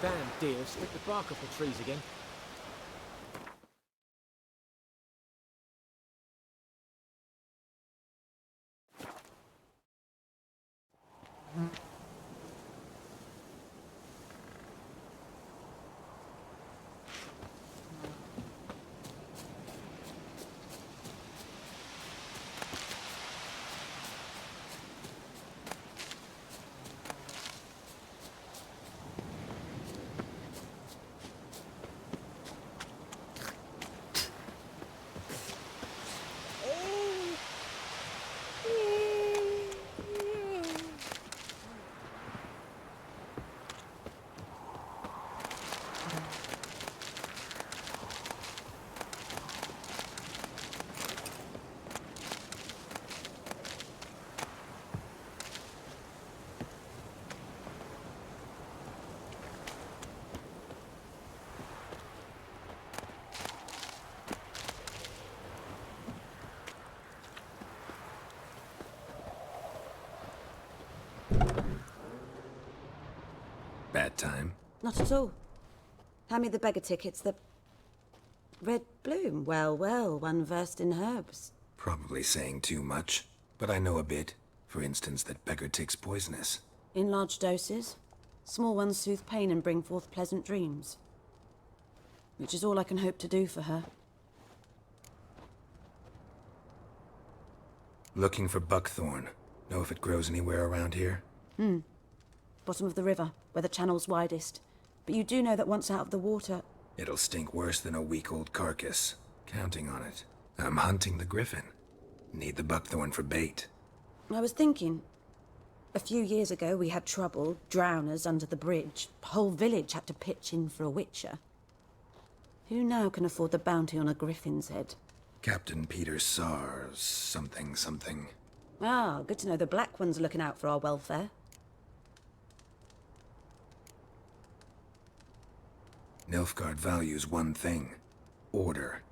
Damn deer stripped the bark off the trees again. Bad time? Not at all. Hand me the beggar tickets, the... Red bloom. Well, well, one versed in herbs. Probably saying too much, but I know a bit. For instance, that beggar tick's poisonous. In large doses. Small ones soothe pain and bring forth pleasant dreams. Which is all I can hope to do for her. Looking for buckthorn. Know if it grows anywhere around here? Bottom of the river, where the channel's widest. But you do know that once out of the water... It'll stink worse than a week-old carcass. Counting on it. I'm hunting the griffin. Need the buckthorn for bait. I was thinking... A few years ago we had trouble, drowners under the bridge. Whole village had to pitch in for a witcher. Who now can afford the bounty on a griffin's head? Captain Peter Sars... something. Ah, good to know the Black One's looking out for our welfare. Nilfgaard values one thing. Order.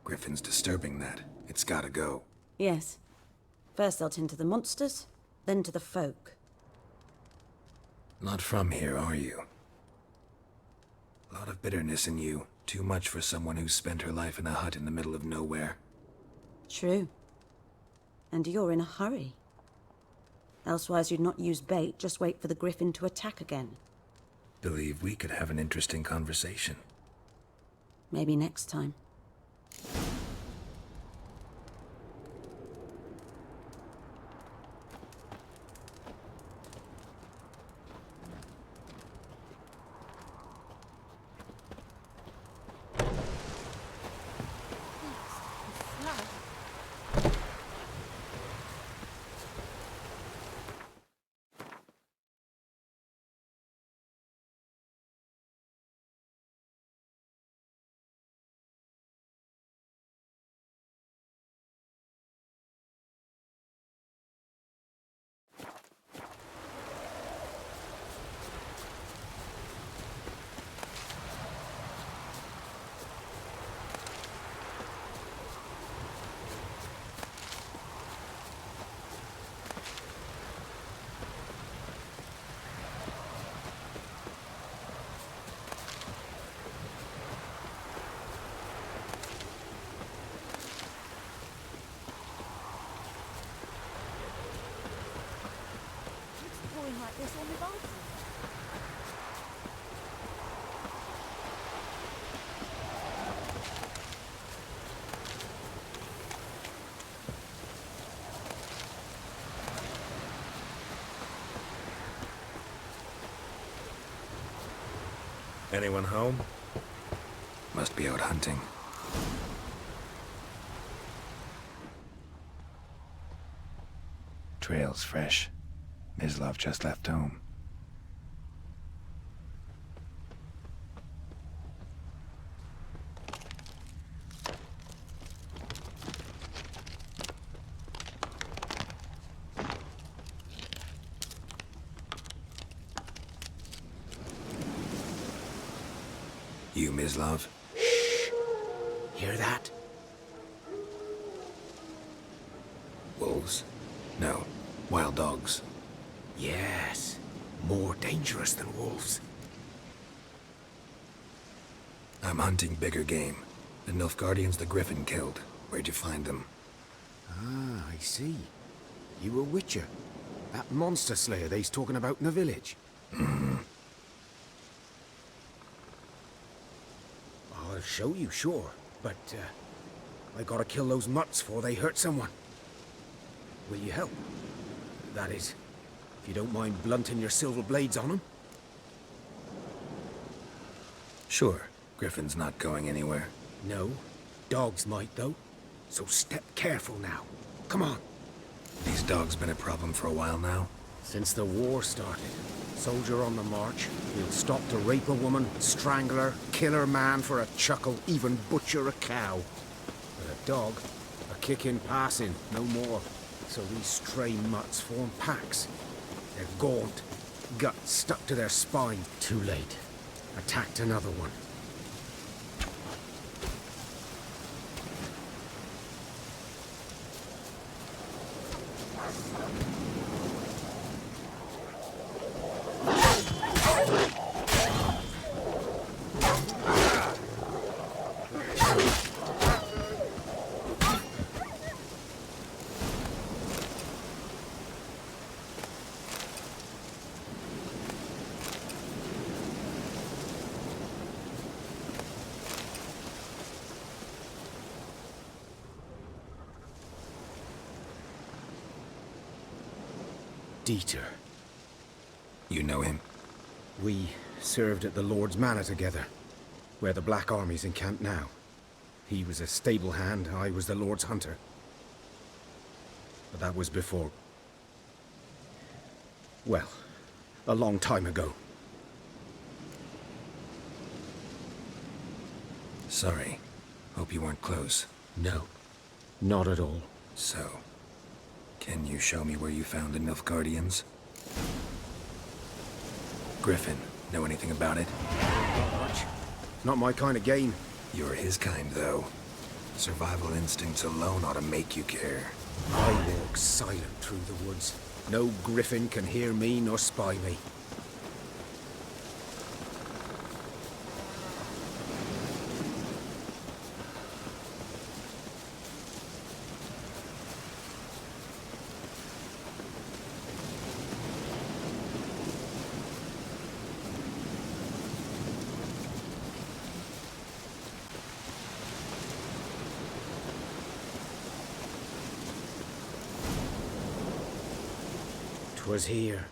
Griffin's disturbing that. It's gotta go. Yes. First they'll tend to the monsters, then to the folk. Not from here, are you? Lot of bitterness in you. Too much for someone who's spent her life in a hut in the middle of nowhere. True. And you're in a hurry. Elsewise you'd not use bait, just wait for the griffin to attack again. Believe we could have an interesting conversation. Maybe next time. Like this on the boat. Anyone home? Must be out hunting. Trail's fresh. Mislav just left home. You, Mislav? Shh! Hear that? Wolves? No. Wild dogs. Yes. More dangerous than wolves. I'm hunting bigger game. The Nilfgaardians the Griffin killed. Where'd you find them? Ah, I see. You a witcher. That monster slayer they's talking about in the village. I'll show you, sure. But, I gotta kill those mutts before they hurt someone. Will you help? That is, if you don't mind blunting your silver blades on them. Sure. Griffin's not going anywhere. No. Dogs might, though. So step careful now. Come on. These dogs been a problem for a while now? Since the war started. Soldier on the march. He'll stop to rape a woman, strangle her, kill her man for a chuckle, even butcher a cow. But a dog, a kick in passing, no more. So these stray mutts form packs. They're gaunt, guts stuck to their spine. Too late. Attacked another one. Dieter. You know him? We served at the Lord's Manor together, where the Black Army's encamped now. He was a stable hand, I was the Lord's hunter. But that was before... well, a long time ago. Sorry. Hope you weren't close. No, not at all. So, can you show me where you found the Nilfgaardians? Griffin, know anything about it? Not much. Not my kind of game. You're his kind, though. Survival instincts alone ought to make you care. I walk silent through the woods. No griffin can hear me nor spy me. 'Twas here.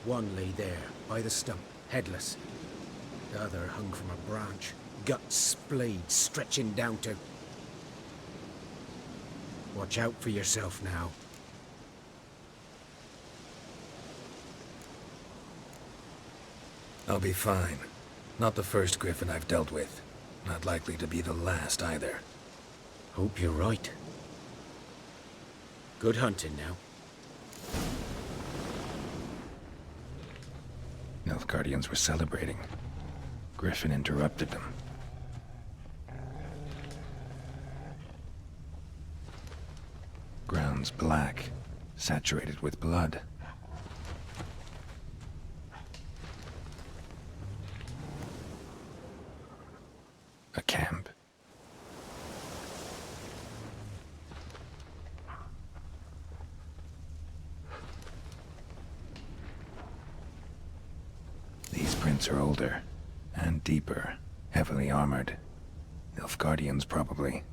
One lay there, by the stump, headless. The other hung from a branch, guts splayed, stretching down to... Watch out for yourself now. I'll be fine. Not the first griffin I've dealt with. Not likely to be the last either. Hope you're right. Good hunting now. Nilfgaardians were celebrating. Griffin interrupted them. Ground's black, saturated with blood. A camp. These prints are older and deeper, heavily armored. Nilfgaardians, probably.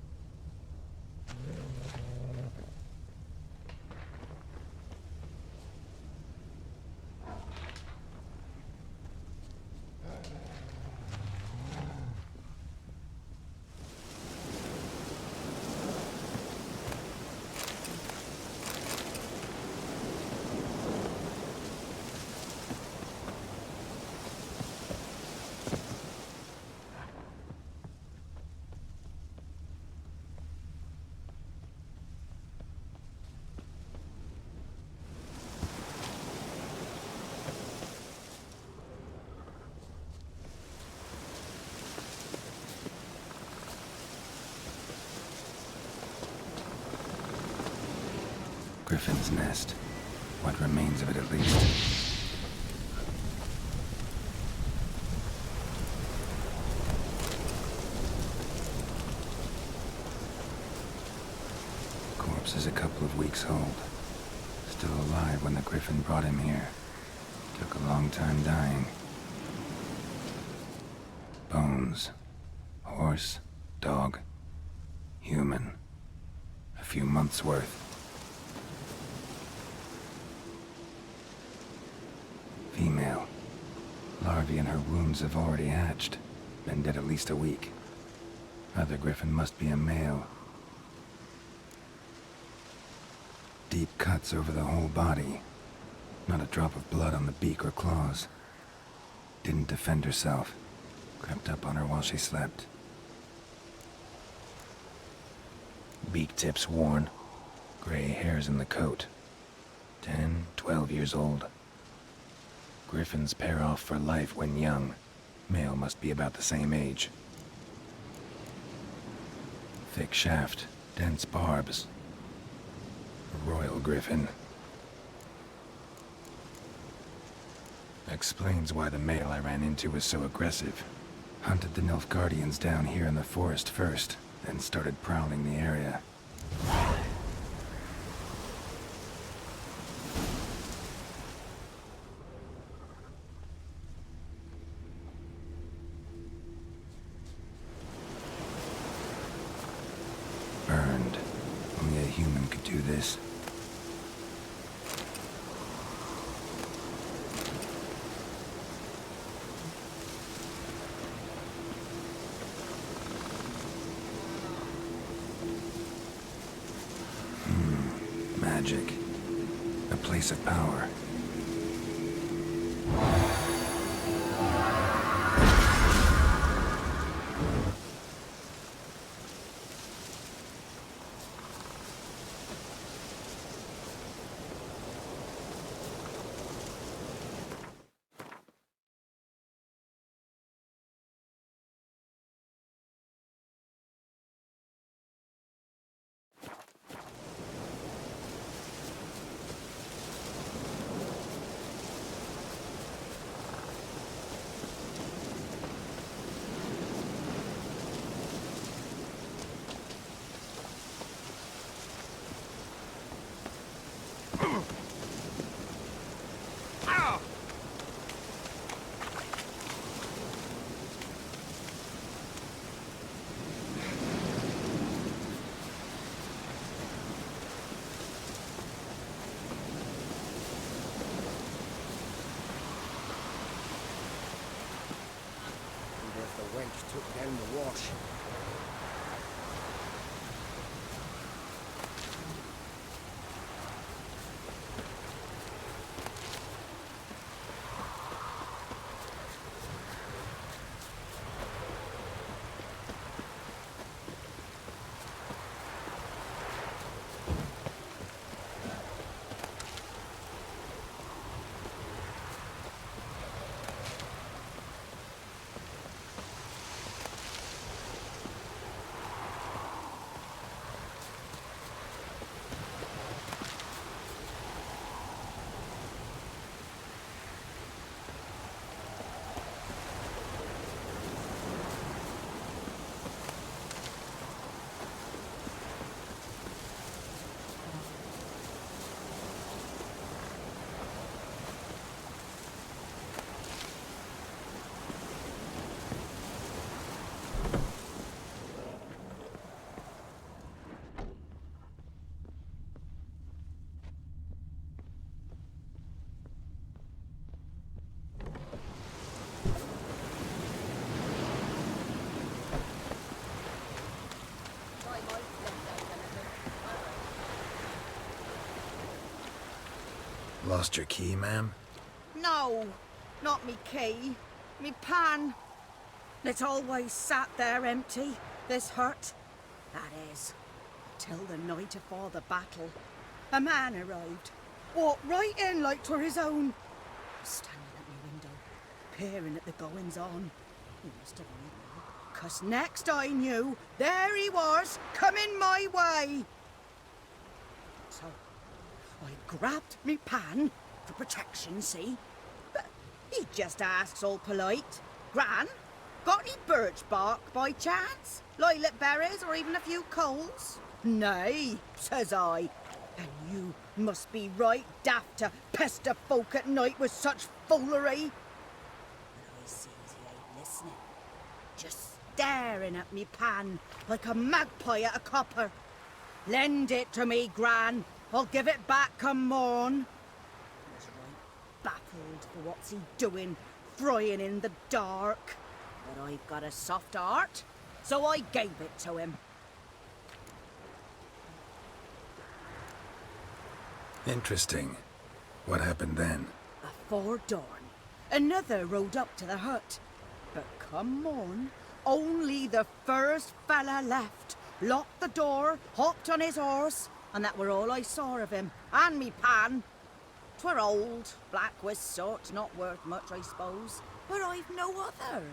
Griffin's nest. What remains of it, at least. Horse is a couple of weeks old. Still alive when the griffin brought him here. Took a long time dying. Bones. Horse, dog, human. A few months' worth. Female. Larvae in her wounds have already hatched. Been dead at least a week. Other griffin must be a male. Deep cuts over the whole body. Not a drop of blood on the beak or claws. Didn't defend herself. Crept up on her while she slept. Beak tips worn. Gray hairs in the coat. 10, 12 years old. Griffins pair off for life when young. Male must be about the same age. Thick shaft, dense barbs. A royal griffin. Explains why the male I ran into was so aggressive. Hunted the Nilfgaardians down here in the forest first, then started prowling the area. Burned. Only a human could do this. Magic. A place of power. Wench took down the wash. Lost your key, ma'am? No, not me key. Me pan. It's always sat there empty, this hut. That is, till the night afore the battle. A man arrived. Walked right in like 'twere his own. Standing at my window, peering at the goings-on. He must have known me, 'cause next I knew, there he was, coming my way. So I grabbed me pan for protection, see? But he just asks all polite, Gran, got any birch bark by chance? Lilac berries or even a few coals? Nay, says I. And you must be right daft to pester folk at night with such foolery. But I sees he ain't listening. Just staring at me pan like a magpie at a copper. Lend it to me, Gran. I'll give it back come morn. I was right baffled for what's he doing, frying in the dark. But I've got a soft heart, so I gave it to him. Interesting. What happened then? Afore dawn, another rode up to the hut. But come morn, only the first fella left, locked the door, hopped on his horse, and that were all I saw of him, and me pan. 'Twere old, black with soot, not worth much, I suppose, but I've no other.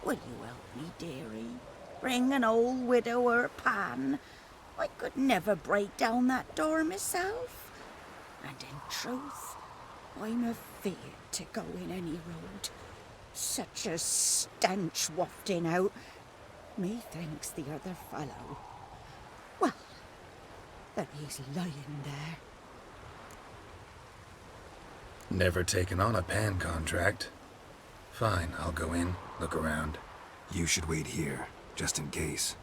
Will you help me, dearie? Bring an old widower pan. I could never break down that door myself. And in truth, I'm afeard to go in any road. Such a stench wafting out. Methinks the other fellow. Well, there he's lying there. Never taken on a pan contract. Fine, I'll go in, look around. You should wait here, just in case.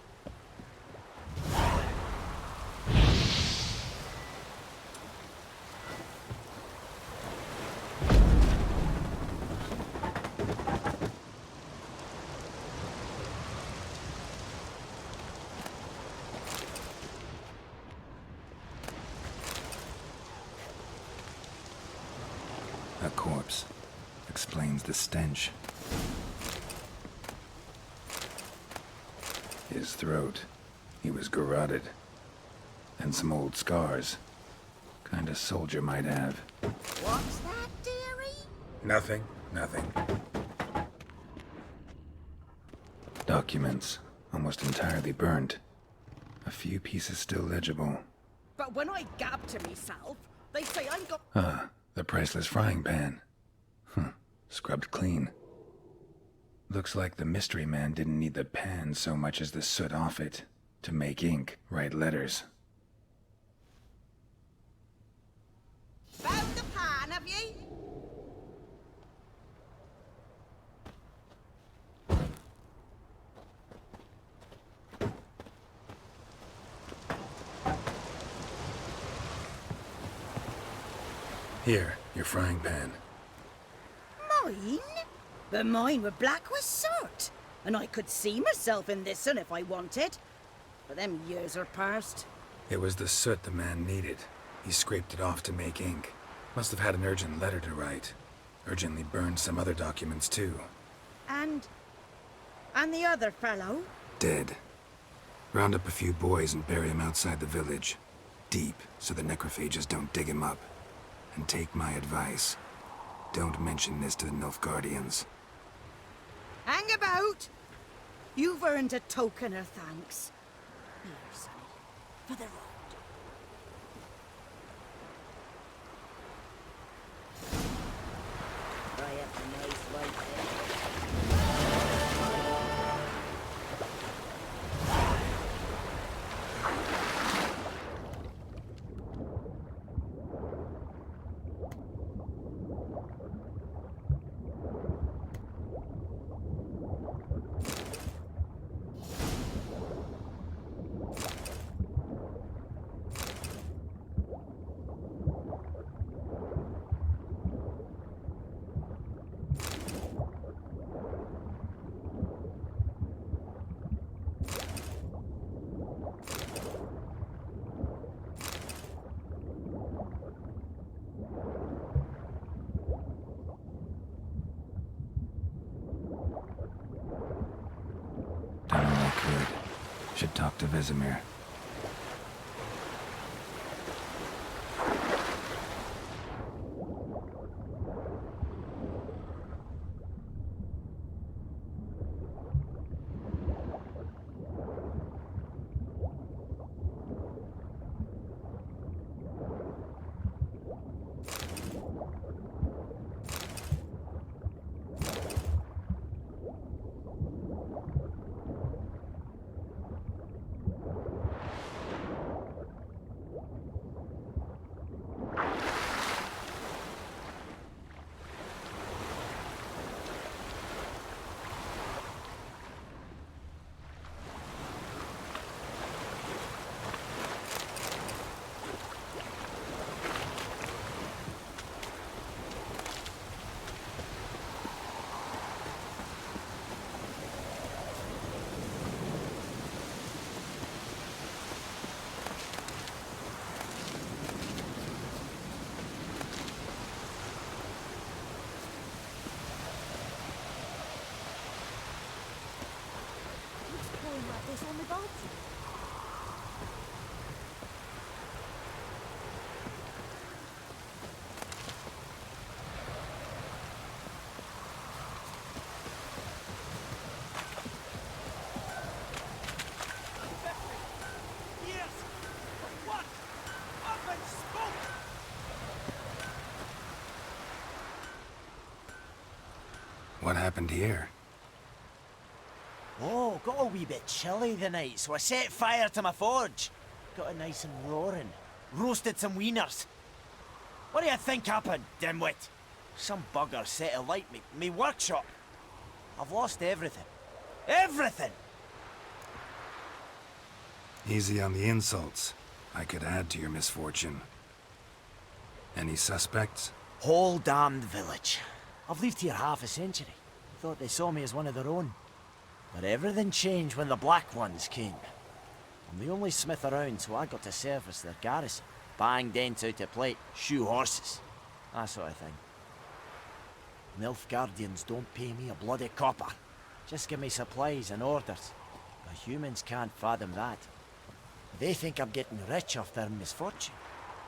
A corpse. Explains the stench. His throat. He was garroted. And some old scars. Kind of soldier might have. What's that, dearie? Nothing. Documents. Almost entirely burnt. A few pieces still legible. But when I gab to myself, they say I'm got... Ah, the priceless frying pan. Scrubbed clean. Looks like the mystery man didn't need the pan so much as the soot off it to make ink, write letters. Found the pan, have ye? Here, your frying pan. Mine? But mine were black with soot, and I could see myself in this one if I wanted. But them years are past. It was the soot the man needed. He scraped it off to make ink. Must have had an urgent letter to write. Urgently burned some other documents too. And the other fellow? Dead. Round up a few boys and bury him outside the village. Deep, so the necrophages don't dig him up. And take my advice. Don't mention this to the Nilfgaardians. Hang about! You've earned a token of thanks. Here, sonny, for the road. Try up a nice white thing. Done all I could. Should talk to Vizima. revolting. What happened here? Oh, got a wee bit chilly the night, so I set fire to my forge. Got it nice and roaring. Roasted some wieners. What do you think happened, dimwit? Some bugger set alight me workshop. I've lost everything. Everything! Easy on the insults. I could add to your misfortune. Any suspects? Whole damned village. I've lived here half a century. Thought they saw me as one of their own. But everything changed when the Black Ones came. I'm the only smith around, so I got to service their garrison. Bang dents out of plate, shoe horses. That sort of thing. Nilfgaardians don't pay me a bloody copper. Just give me supplies and orders. But humans can't fathom that. They think I'm getting rich off their misfortune.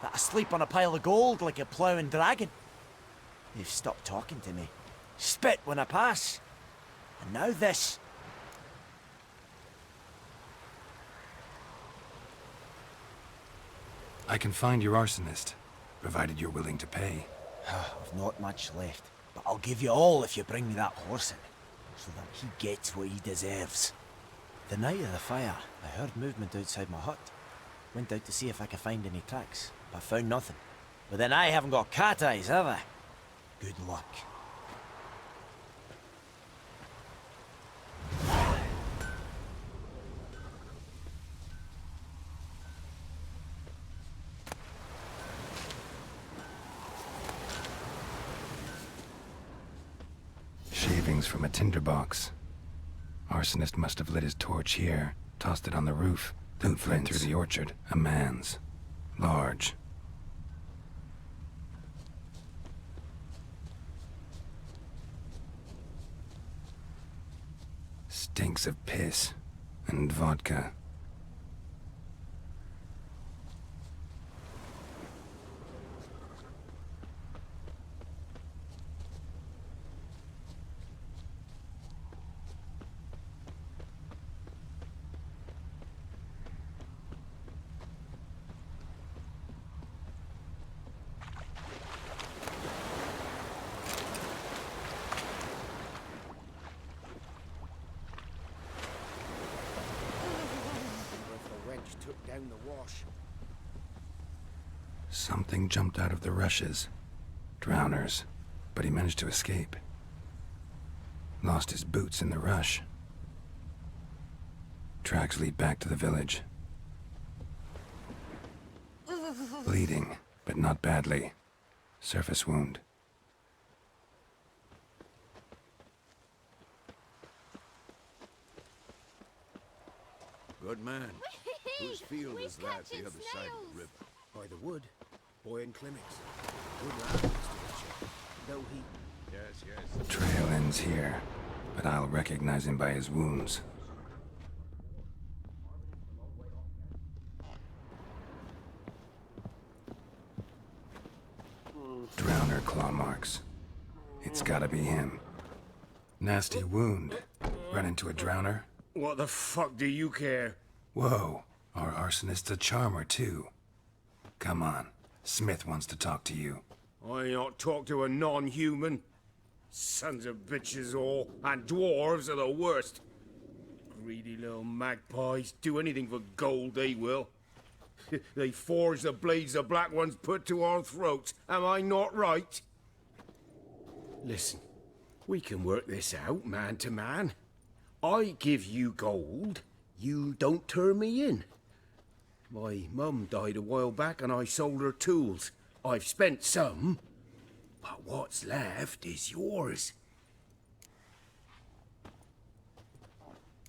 That I sleep on a pile of gold like a ploughing dragon. They've stopped talking to me. Spit when I pass. And now this. I can find your arsonist, provided you're willing to pay. I've not much left, but I'll give you all if you bring me that horse in, so that he gets what he deserves. The night of the fire, I heard movement outside my hut. Went out to see if I could find any tracks, but found nothing. But then I haven't got cat eyes, have I? Good luck. Shavings from a tinderbox. Arsonist must have lit his torch here, tossed it on the roof, then fled through the orchard. A man's. Large. Stinks of piss and vodka. Took down the wash. Something jumped out of the rushes. Drowners. But he managed to escape. Lost his boots in the rush. Tracks lead back to the village. Bleeding, but not badly. Surface wound. Good man. Whose field is that the other side of the river? By the wood. Boy in clinics. Good lad, Mr. Bishop. Though he... Yes. Trail ends here, but I'll recognize him by his wounds. Drowner claw marks. It's gotta be him. Nasty wound. Run into a drowner? What the fuck do you care? Whoa, our arsonist's a charmer too. Come on, Smith wants to talk to you. I not talk to a non-human. Sons of bitches all, and dwarves are the worst. Greedy little magpies, do anything for gold they will. They forge the blades the Black Ones put to our throats, am I not right? Listen, we can work this out man to man. I give you gold, you don't turn me in. My mum died a while back and I sold her tools. I've spent some, but what's left is yours.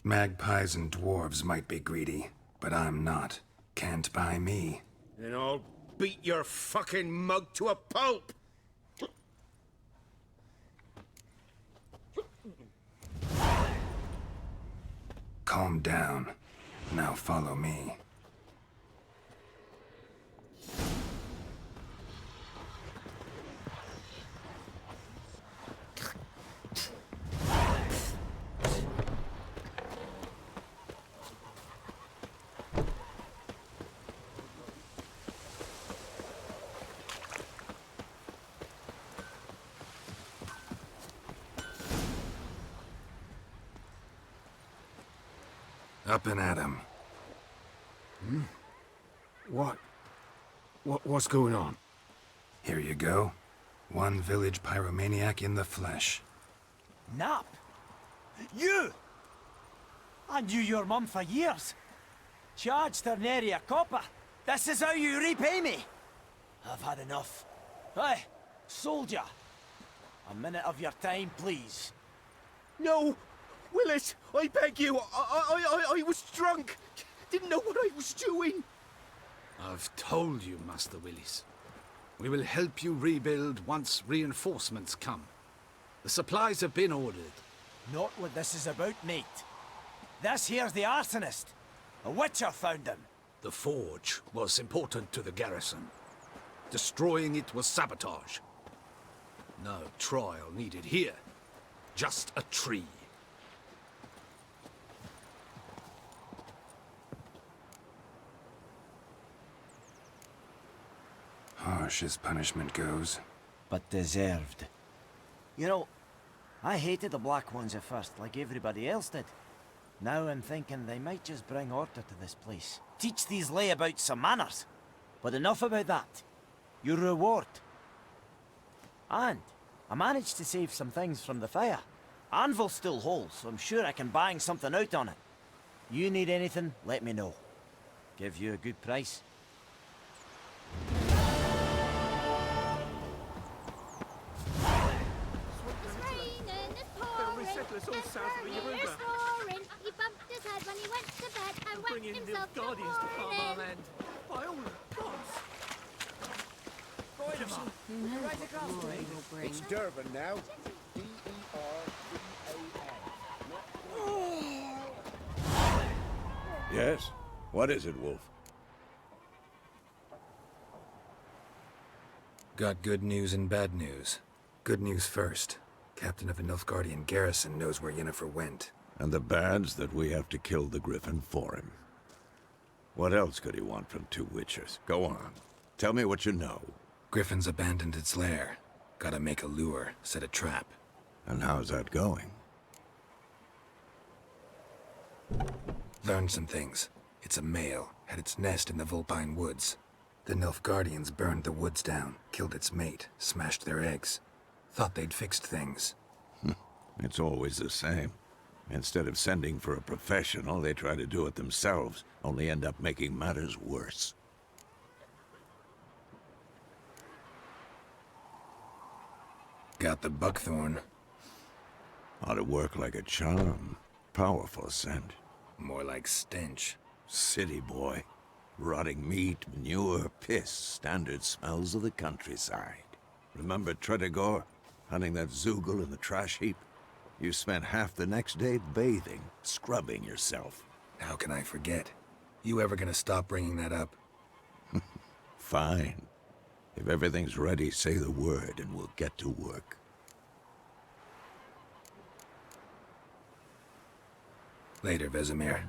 Magpies and dwarves might be greedy, but I'm not. Can't buy me. Then I'll beat your fucking mug to a pulp! Calm down. Now follow me. Up and at 'em. What's going on? Here you go. One village pyromaniac in the flesh. Nap? You! I knew your mum for years. Charged her nary a copper. This is how you repay me. I've had enough. Hey, soldier. A minute of your time, please. No! Willis, I beg you, I was drunk. Didn't know what I was doing. I've told you, Master Willis. We will help you rebuild once reinforcements come. The supplies have been ordered. Not what this is about, mate. This here's the arsonist. A witcher found him. The forge was important to the garrison. Destroying it was sabotage. No trial needed here. Just a tree. Harsh as punishment goes. But deserved. You know, I hated the Black Ones at first, like everybody else did. Now I'm thinking they might just bring order to this place. Teach these layabouts some manners. But enough about that. Your reward. And I managed to save some things from the fire. Anvil's still whole, so I'm sure I can bang something out on it. You need anything, let me know. Give you a good price. He bumped his head when he went to bed and wet himself to Nilfgaardians to farm our land. By all the gods! It's Durban now. D-E-R-B-A-N. Yes? What is it, Wolf? Got good news and bad news. Good news first. Captain of a Nilfgaardian garrison knows where Yennefer went. And the bad's that we have to kill the Griffin for him. What else could he want from two witchers? Go on. Tell me what you know. Griffin's abandoned its lair. Gotta make a lure, set a trap. And how's that going? Learned some things. It's a male, had its nest in the Vulpine Woods. The Nilfgaardians burned the woods down, killed its mate, smashed their eggs. Thought they'd fixed things. It's always the same. Instead of sending for a professional, they try to do it themselves, only end up making matters worse. Got the buckthorn. Ought to work like a charm. Powerful scent. More like stench. City boy. Rotting meat, manure, piss, standard smells of the countryside. Remember Tredegor? Hunting that Zoogle in the trash heap? You spent half the next day bathing, scrubbing yourself. How can I forget? You ever gonna stop bringing that up? Fine. If everything's ready, say the word and we'll get to work. Later, Vesemir.